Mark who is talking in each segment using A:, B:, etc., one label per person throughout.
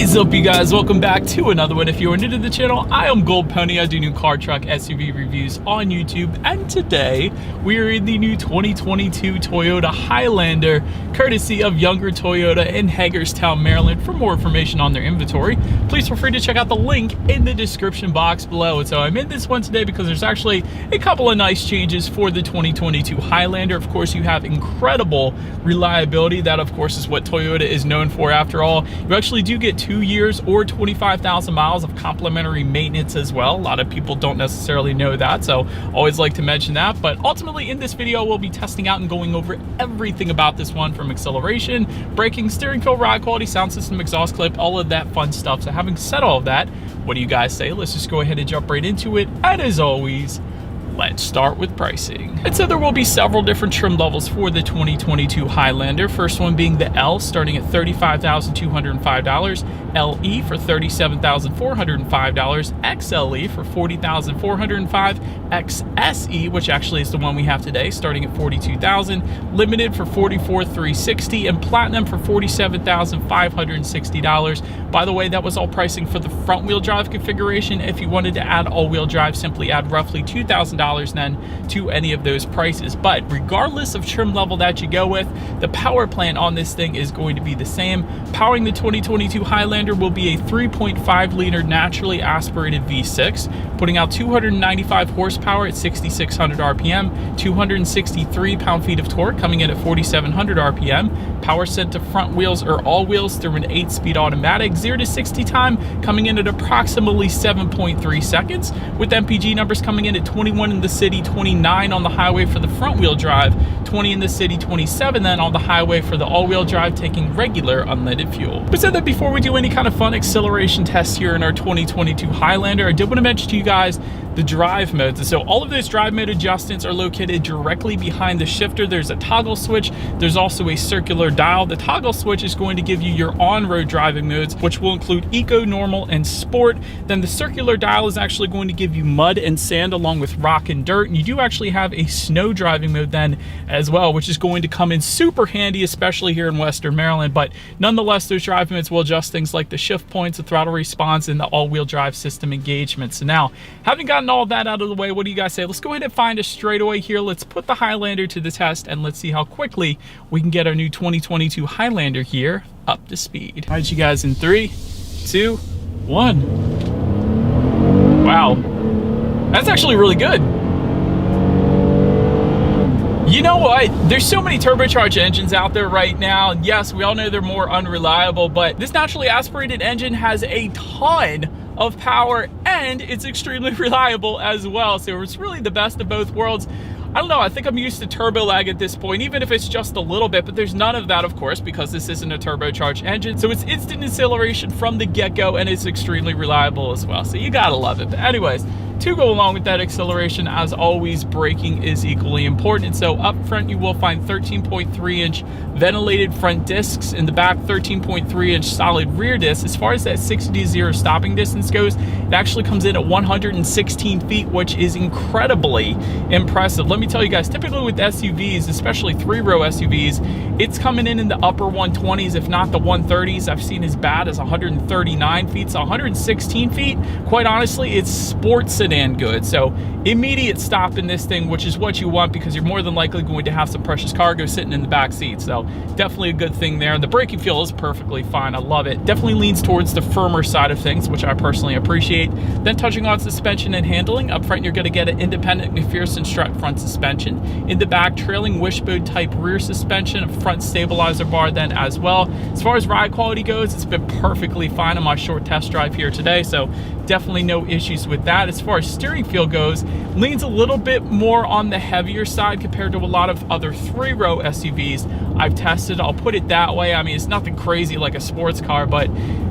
A: Is up, you guys? Welcome back to another one. If you are new to the channel, I am Gold Pony. I do new car, truck, SUV reviews on YouTube, and today we are in the new 2022 Toyota Highlander, courtesy of Younger Toyota in Hagerstown, Maryland. For more information on their inventory, please feel free to check out the link in the description box below. And so I'm in this one today because there's actually a couple of nice changes for the 2022 Highlander. Of course, you have incredible reliability. That, of course, is what Toyota is known for. After all, you actually do get 2 years or 25,000 miles of complimentary maintenance as well. A lot of people don't necessarily know that, so always like to mention that. But ultimately in this video, we'll be testing out and going over everything about this one, from acceleration, braking, steering feel, ride quality, sound system, exhaust clip, all of that fun stuff. So having said all of that, what do you guys say? Let's just go ahead and jump right into it. And as always, let's start with pricing. And so there will be several different trim levels for the 2022 Highlander. First one being the L, starting at $35,205, LE for $37,405, XLE for $40,405, XSE, which actually is the one we have today, starting at $42,000, Limited for $44,360, and Platinum for $47,560. By the way, that was all pricing for the front wheel drive configuration. If you wanted to add all-wheel drive, simply add roughly $2,000 then to any of those prices. But regardless of trim level that you go with, the power plant on this thing is going to be the same. Powering the 2022 Highlander will be a 3.5 liter naturally aspirated V6, putting out 295 horsepower at 6,600 RPM, 263 pound-feet of torque, coming in at 4,700 RPM. Power sent to front wheels or all wheels through an 8-speed automatic. 0 to 60 time coming in at approximately 7.3 seconds, with MPG numbers coming in at 21 in the city, 29 on the highway for the front wheel drive, 20 in the city, 27 then on the highway for the all-wheel drive, taking regular unleaded fuel. But said that before we do any kind of fun acceleration tests here in our 2022 Highlander, I did want to mention to you guys the drive modes. And so all of those drive mode adjustments are located directly behind the shifter. There's a toggle switch. There's also a circular dial. The toggle switch is going to give you your on-road driving modes, which will include eco, normal, and sport. Then the circular dial is actually going to give you mud and sand along with rock and dirt. And you do actually have a snow driving mode then as well, which is going to come in super handy, especially here in Western Maryland. But nonetheless, those drive modes will adjust things like the shift points, the throttle response, and the all-wheel drive system engagement. So now, having gotten all that out of the way, what do you guys say? Let's go ahead and find a straightaway here. Let's put the Highlander to the test, and let's see how quickly we can get our new 2022 Highlander here up to speed. All right, you guys, in 3, 2, 1. Wow, that's actually really good. You know what? There's so many turbocharged engines out there right now. And yes, we all know they're more unreliable, but this naturally aspirated engine has a ton of power and it's extremely reliable as well. So it's really the best of both worlds. I don't know, I think I'm used to turbo lag at this point, even if it's just a little bit, but there's none of that, of course, because this isn't a turbocharged engine. So it's instant acceleration from the get-go, and it's extremely reliable as well. So you gotta love it. But anyways, to go along with that acceleration, as always, braking is equally important. And so up front, you will find 13.3-inch ventilated front discs. In the back, 13.3-inch solid rear discs. As far as that 60 to 0 stopping distance goes, it actually comes in at 116 feet, which is incredibly impressive. Let me tell you guys, typically with SUVs, especially 3-row SUVs, it's coming in the upper 120s, if not the 130s. I've seen as bad as 139 feet, so 116 feet. Quite honestly, it's sports sedan good. So immediate stop in this thing, which is what you want because you're more than likely going to have some precious cargo sitting in the back seat. So definitely a good thing there. And the braking feel is perfectly fine. I love it. Definitely leans towards the firmer side of things, which I personally appreciate. Then touching on suspension and handling, up front, you're going to get an independent McPherson strut front suspension. In the back, trailing wishbone type rear suspension, a front stabilizer bar then as well. As far as ride quality goes, it's been perfectly fine on my short test drive here today. So definitely no issues with that. As far as steering feel goes, leans a little bit more on the heavier side compared to a lot of other 3-row SUVs I've tested. I'll put it that way. I mean, it's nothing crazy like a sports car, but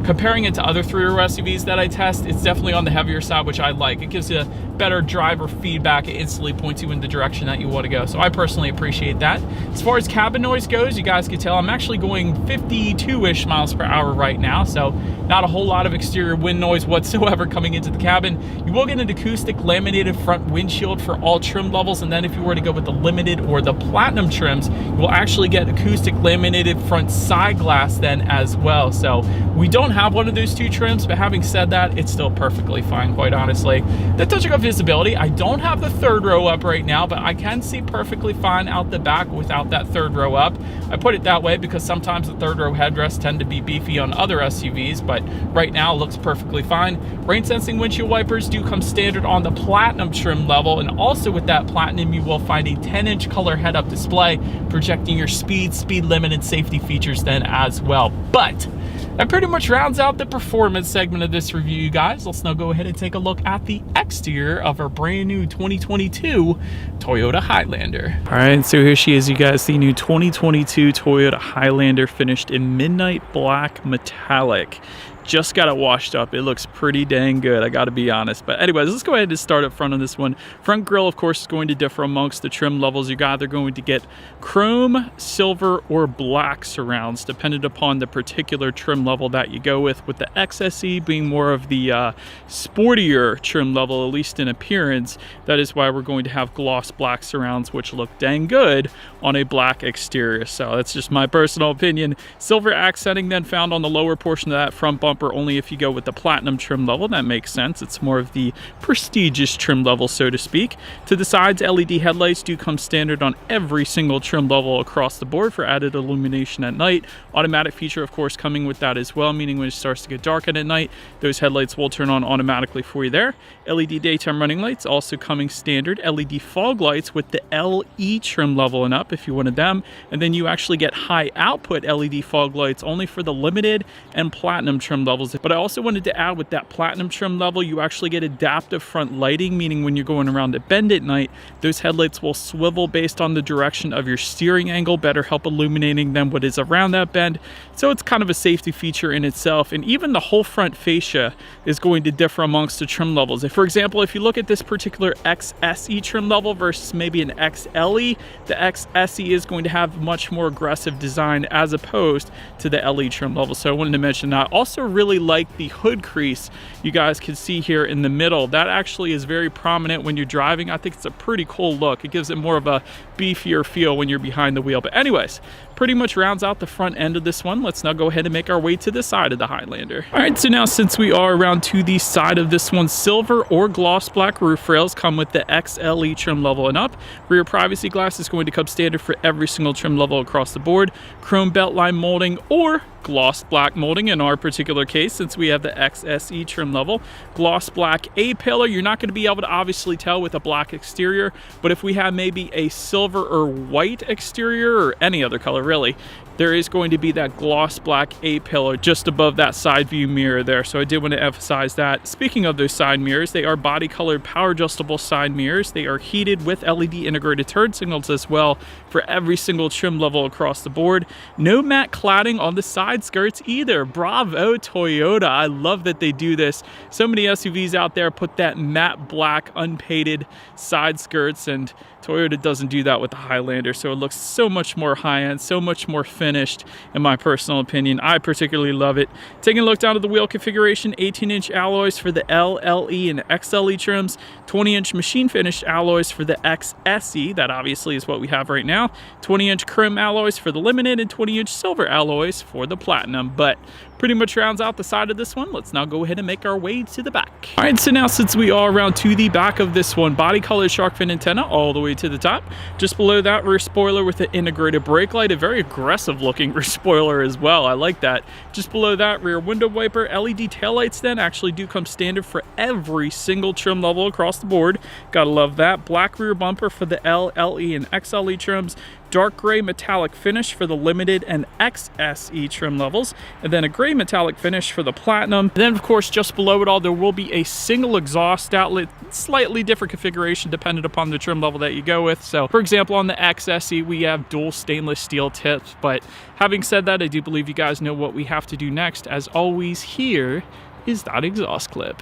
A: comparing it to other 3-row SUVs that I test, it's definitely on the heavier side, which I like. It gives you better driver feedback. It instantly points you in the direction that you want to go. So I personally appreciate that. As far as cabin noise goes, you guys can tell I'm actually going 52-ish miles per hour right now. So not a whole lot of exterior wind noise whatsoever coming into the cabin. You will get an acoustic laminated front windshield for all trim levels. And then if you were to go with the limited or the platinum trims, you will actually get acoustic laminated front side glass then as well. So we don't don't have one of those two trims, but having said that, it's still perfectly fine, quite honestly. Then touching on visibility, I don't have the third row up right now, but I can see perfectly fine out the back without that third row up. I put it that way because sometimes the third row headrests tend to be beefy on other SUVs, but right now it looks perfectly fine. Rain sensing windshield wipers do come standard on the Platinum trim level, and also with that Platinum you will find a 10-inch color head-up display projecting your speed limit, and safety features then as well. But that pretty much rounds out the performance segment of this review, you guys. Let's now go ahead and take a look at the exterior of our brand new 2022 Toyota Highlander. All right, so here she is, you guys, the new 2022 Toyota Highlander, finished in midnight black metallic. Just got it washed up. It looks pretty dang good, I gotta be honest. But anyways, let's go ahead and start up front on this one. Front grille, of course, is going to differ amongst the trim levels. You're either going to get chrome, silver, or black surrounds, depending upon the particular trim level that you go with the XSE being more of the sportier trim level, at least in appearance. That is why we're going to have gloss black surrounds, which look dang good on a black exterior. So that's just my personal opinion. Silver accenting then found on the lower portion of that front bumper, only if you go with the Platinum trim level. That makes sense. It's more of the prestigious trim level, so to speak. To the sides, LED headlights do come standard on every single trim level across the board for added illumination at night. Automatic feature, of course, coming with that as well, meaning when it starts to get dark at night, those headlights will turn on automatically for you there. LED daytime running lights also coming standard. LED fog lights with the LE trim level and up if you wanted them. And then you actually get high output LED fog lights only for the limited and Platinum trim levels. But I also wanted to add, with that Platinum trim level, you actually get adaptive front lighting, meaning when you're going around a bend at night, those headlights will swivel based on the direction of your steering angle, better help illuminating than what is around that bend. So it's kind of a safety feature in itself. And even the whole front fascia is going to differ amongst the trim levels. For example, if you look at this particular XSE trim level versus maybe an XLE, the XSE is going to have much more aggressive design as opposed to the LE trim level. So I wanted to mention that. Also really like the hood crease you guys can see here in the middle. That actually is very prominent when you're driving. I think it's a pretty cool look. It gives it more of a beefier feel when you're behind the wheel. But anyways, pretty much rounds out the front end of this one. Let's now go ahead and make our way to the side of the Highlander. All right, so now since we are around to the side of this one, silver or gloss black roof rails come with the XLE trim level and up. Rear privacy glass is going to come standard for every single trim level across the board. Chrome beltline molding or gloss black molding in our particular case, since we have the XSE trim level. Gloss black A-pillar, you're not going to be able to obviously tell with a black exterior, but if we have maybe a silver or white exterior, or any other color really, there is going to be that gloss black A-pillar just above that side view mirror there. So I did want to emphasize that. Speaking of those side mirrors, they are body colored power adjustable side mirrors. They are heated with LED integrated turn signals as well for every single trim level across the board. No matte cladding on the side skirts either. Bravo Toyota. I love that they do this. So many SUVs out there put that matte black unpainted side skirts, and Toyota doesn't do that with the Highlander, so it looks so much more high-end, so much more finished, in my personal opinion. I particularly love it. Taking a look down at the wheel configuration, 18-inch alloys for the L, LE, and XLE trims, 20-inch machine-finished alloys for the XSE, that obviously is what we have right now, 20-inch chrome alloys for the Limited, and 20-inch silver alloys for the Platinum. But pretty much rounds out the side of this one. Let's now go ahead and make our way to the back. All right, so now since we are around to the back of this one, body colored shark fin antenna all the way to the top. Just below that, rear spoiler with an integrated brake light, a very aggressive looking rear spoiler as well. I like that. Just below that, rear window wiper. LED taillights then actually do come standard for every single trim level across the board. Gotta love that. Black rear bumper for the L, LE, and XLE trims. Dark gray metallic finish for the Limited and XSE trim levels, and then a gray metallic finish for the Platinum. And then of course, just below it all, there will be a single exhaust outlet, slightly different configuration dependent upon the trim level that you go with. So for example, on the XSE, we have dual stainless steel tips. But having said that, I do believe you guys know what we have to do next. As always, here is that exhaust clip.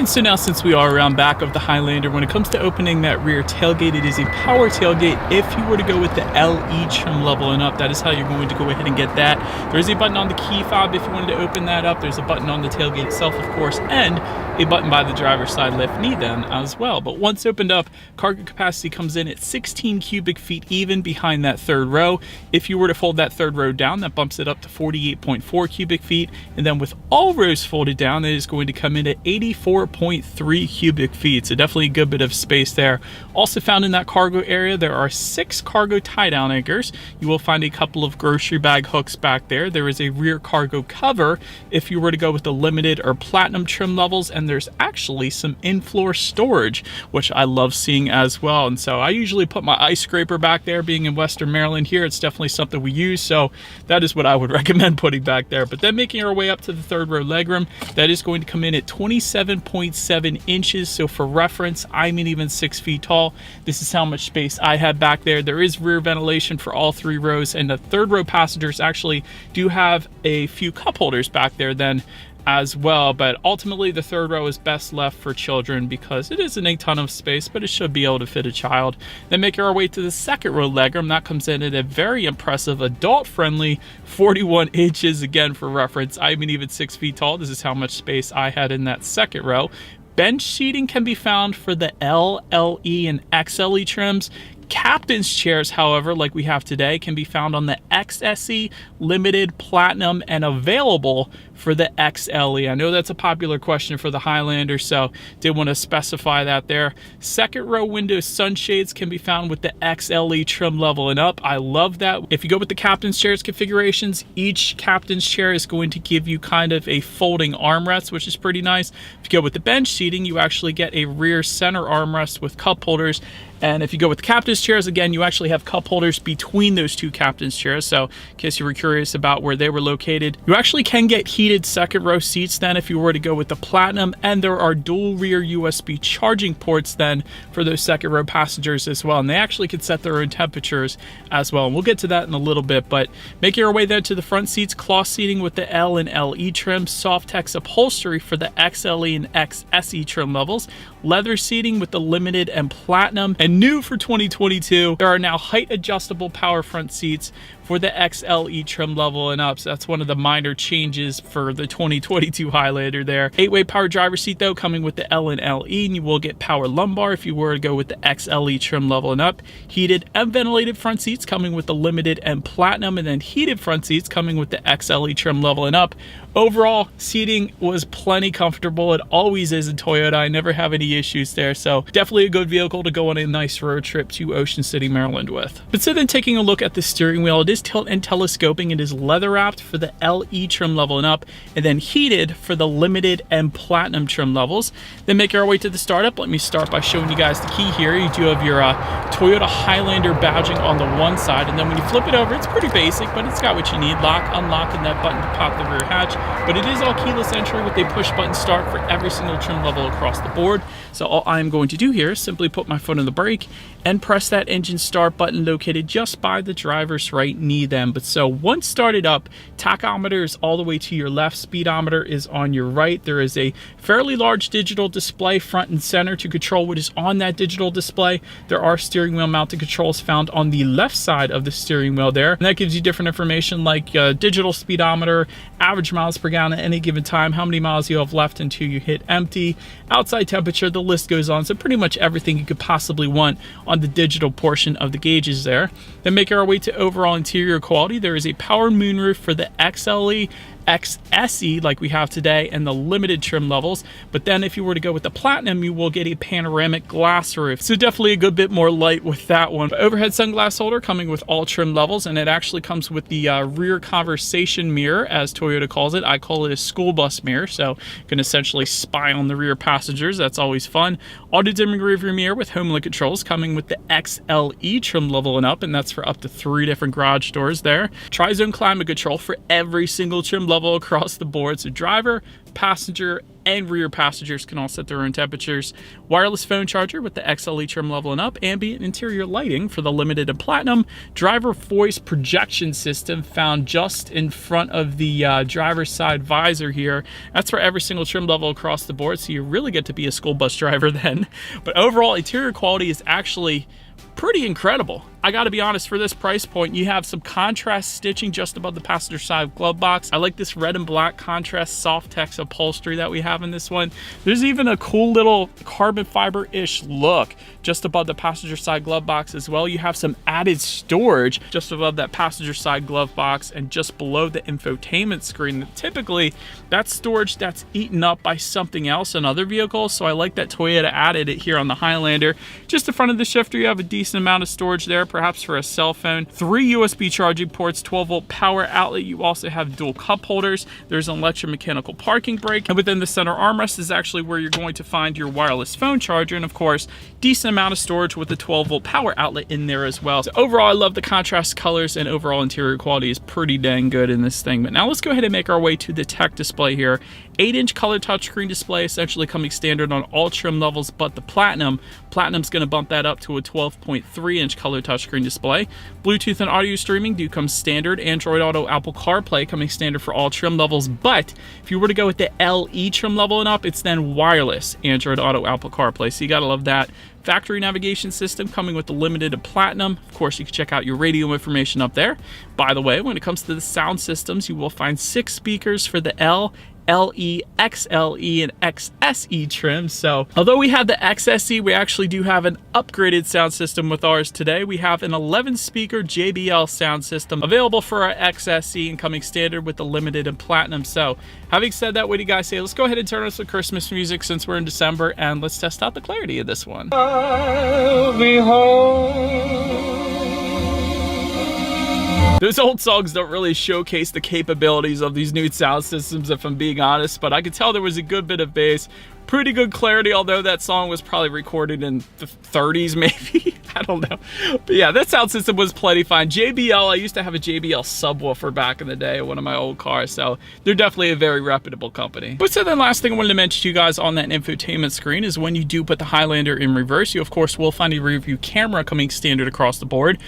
A: And so now, since we are around back of the Highlander, when it comes to opening that rear tailgate, it is a power tailgate. If you were to go with the LE trim level and up, that is how you're going to go ahead and get that. There is a button on the key fob if you wanted to open that up. There's a button on the tailgate itself, of course, and a button by the driver's side lift knee then as well. But once opened up, cargo capacity comes in at 16 cubic feet even behind that third row. If you were to fold that third row down, that bumps it up to 48.4 cubic feet. And then with all rows folded down, it is going to come in at 84.3 cubic feet. So definitely a good bit of space there. Also found in that cargo area, there are 6 cargo tie-down anchors. You will find a couple of grocery bag hooks back there. There is a rear cargo cover if you were to go with the limited or platinum trim levels, and there's actually some in-floor storage, which I love seeing as well. And so I usually put my ice scraper back there. Being in Western Maryland here, it's definitely something we use, so that is what I would recommend putting back there. But then making our way up to the third row legroom, that is going to come in at 27.7 inches. So for reference, I'm even 6 feet tall. This is how much space I have back there. There is rear ventilation for all 3 rows, and the third row passengers actually do have a few cup holders back there then as well, but ultimately the third row is best left for children because it isn't a ton of space, but it should be able to fit a child. Then making our way to the second row legroom, that comes in at a very impressive adult-friendly 41 inches. Again, for reference, I'm even 6 feet tall. This is how much space I had in that second row. Bench seating can be found for the L, LE, and XLE trims. Captain's chairs, however, like we have today, can be found on the XSE, Limited, Platinum, and available for the XLE. I know that's a popular question for the Highlander, so did want to specify that there. Second row window sunshades can be found with the XLE trim level and up. I love that. If you go with the captain's chairs configurations, each captain's chair is going to give you kind of a folding armrest, which is pretty nice. If you go with the bench seating, you actually get a rear center armrest with cup holders. And if you go with the captain's chairs, again, you actually have cup holders between those 2 captain's chairs. So in case you were curious about where they were located, you actually can get heated second row seats then if you were to go with the platinum. And there are dual rear USB charging ports then for those second row passengers as well. And they actually can set their own temperatures as well. And we'll get to that in a little bit. But making our way then to the front seats, cloth seating with the L and LE trim, Softex upholstery for the XLE and XSE trim levels, leather seating with the limited and platinum. And new for 2022, there are now height adjustable power front seats for the XLE trim level and up. So that's one of the minor changes for the 2022 Highlander there. 8-way power driver seat though, coming with the L and LE, and you will get power lumbar if you were to go with the XLE trim level and up. Heated and ventilated front seats coming with the limited and platinum, and then heated front seats coming with the XLE trim level and up. Overall, seating was plenty comfortable. It always is in Toyota. I never have any issues there. So definitely a good vehicle to go on a nice road trip to Ocean City, Maryland with. But so then taking a look at the steering wheel, it is tilt and telescoping. It is leather wrapped for the LE trim level and up, and then heated for the limited and platinum trim levels. Then making our way to the startup, let me start by showing you guys the key here. You do have your Toyota Highlander badging on the one side, and then when you flip it over, it's pretty basic, but it's got what you need. Lock, unlock, and that button to pop the rear hatch. But it is all keyless entry with a push button start for every single trim level across the board. So all I'm going to do here is simply put my foot on the brake and press that engine start button located just by the driver's right knee then. But so once started up, tachometer is all the way to your left, speedometer is on your right. There is a fairly large digital display front and center to control what is on that digital display. There are steering wheel mounted controls found on the left side of the steering wheel there, and that gives you different information like digital speedometer, average miles per gallon at any given time, how many miles you have left until you hit empty, outside temperature, the list goes on. So pretty much everything you could possibly want on the digital portion of the gauges there. Then making our way to overall interior quality, there is a power moonroof for the XLE, XSE like we have today, and the limited trim levels. But then if you were to go with the platinum, you will get a panoramic glass roof. So definitely a good bit more light with that one. Overhead sunglass holder coming with all trim levels, and it actually comes with the rear conversation mirror, as Toyota calls it. I call it a school bus mirror, so you can essentially spy on the rear passengers. That's always fun. Auto dimming rearview mirror with home link controls coming with the XLE trim level and up, and that's for up to 3 different garage doors there. Tri-zone climate control for every single trim level level across the board. So driver, passenger, and rear passengers can all set their own temperatures. Wireless phone charger with the XLE trim level and up. Ambient interior lighting for the limited and platinum. Driver voice projection system found just in front of the driver's side visor here. That's for every single trim level across the board, so you really get to be a school bus driver then. But overall, interior quality is actually pretty incredible. I gotta be honest, for this price point, you have some contrast stitching just above the passenger side glove box. I like this red and black contrast soft text upholstery that we have in this one. There's even a cool little carbon fiber-ish look just above the passenger side glove box as well. You have some added storage just above that passenger side glove box and just below the infotainment screen. Typically, that's storage that's eaten up by something else in other vehicles, so I like that Toyota added it here on the Highlander. Just in front of the shifter, you have a decent amount of storage there, perhaps for a cell phone. 3 USB charging ports, 12-volt power outlet. You also have dual cup holders. There's an electromechanical parking brake, and within the center armrest is actually where you're going to find your wireless phone charger, and of course, decent amount of storage with the 12-volt power outlet in there as well. So overall, I love the contrast colors, and overall interior quality is pretty dang good in this thing. But now let's go ahead and make our way to the tech display here. 8-inch color touchscreen display, essentially coming standard on all trim levels but the Platinum. Platinum's going to bump that up to a 12.3-inch color touchscreen display. Bluetooth and audio streaming do come standard. Android Auto, Apple CarPlay coming standard for all trim levels, but if you were to go with the LE trim level and up, it's then wireless Android Auto, Apple CarPlay, so you gotta love that. Factory navigation system coming with the limited and platinum. Of course, you can check out your radio information up there. By the way, when it comes to the sound systems, you will find 6 speakers for the L, LE, XLE, and XSE trim. So although we have the XSE, we actually do have an upgraded sound system with ours today. We have an 11-speaker JBL sound system available for our XSE and coming standard with the limited and platinum. So having said that, what do you guys say? Let's go ahead and turn on some Christmas music since we're in December, and let's test out the clarity of this one. I'll be home. Those old songs don't really showcase the capabilities of these new sound systems, if I'm being honest, but I could tell there was a good bit of bass, pretty good clarity, although that song was probably recorded in the 30s maybe. I don't know. But yeah, that sound system was plenty fine. JBL, I used to have a JBL subwoofer back in the day, one of my old cars, so they're definitely a very reputable company. But so then last thing I wanted to mention to you guys on that infotainment screen is when you do put the Highlander in reverse, you of course will find a rear view camera coming standard across the board.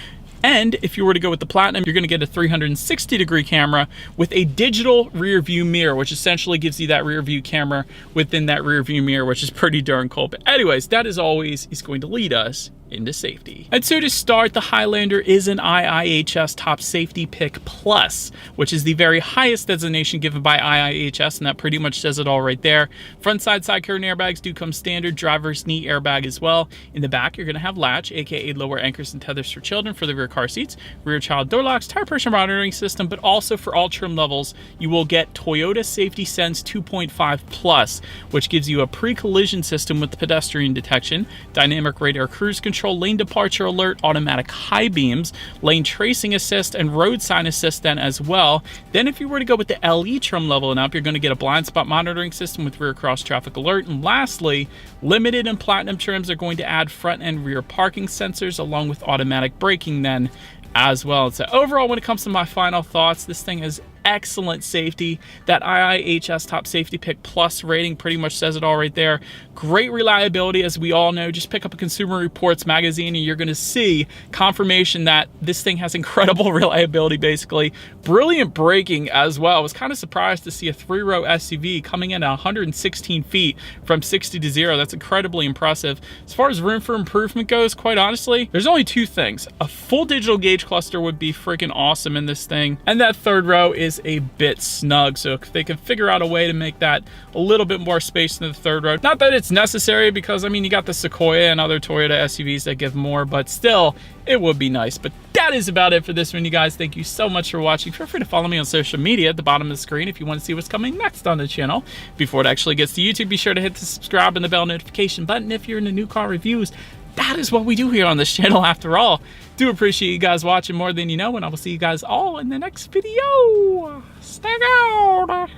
A: And if you were to go with the Platinum, you're going to get a 360-degree camera with a digital rear view mirror, which essentially gives you that rear view camera within that rear view mirror, which is pretty darn cool. But anyways, that as always is going to lead us into safety. And so to start, the Highlander is an IIHS Top Safety Pick Plus, which is the very highest designation given by IIHS, and that pretty much says it all right there. Front side curtain airbags do come standard, driver's knee airbag as well. In the back, you're going to have latch, aka lower anchors and tethers for children for the rear car seats, rear child door locks, tire pressure monitoring system, but also for all trim levels, you will get Toyota Safety Sense 2.5 Plus, which gives you a pre-collision system with pedestrian detection, dynamic radar cruise control, lane departure alert, automatic high beams, lane tracing assist, and road sign assist then as well. Then if you were to go with the LE trim level and up, you're going to get a blind spot monitoring system with rear cross traffic alert. And lastly, limited and platinum trims are going to add front and rear parking sensors along with automatic braking then as well. So overall, when it comes to my final thoughts, this thing is excellent safety. That IIHS Top Safety Pick Plus rating pretty much says it all right there. Great reliability, as we all know. Just pick up a Consumer Reports magazine and you're going to see confirmation that this thing has incredible reliability, basically. Brilliant braking as well. I was kind of surprised to see a 3-row SUV coming in at 116 feet from 60 to 0. That's incredibly impressive. As far as room for improvement goes, quite honestly, there's only 2 things. A full digital gauge cluster would be freaking awesome in this thing, and that 3rd row is a bit snug, so if they can figure out a way to make that a little bit more space in the 3rd row. Not that it's necessary, because I mean, you got the Sequoia and other Toyota SUVs that give more, but still, it would be nice. But that is about it for this one, you guys. Thank you so much for watching. Feel free to follow me on social media at the bottom of the screen if you want to see what's coming next on the channel. Before it actually gets to YouTube, be sure to hit the subscribe and the bell notification button if you're into new car reviews. That is what we do here on this channel after all. Do appreciate you guys watching more than you know, and I will see you guys all in the next video. Stay out.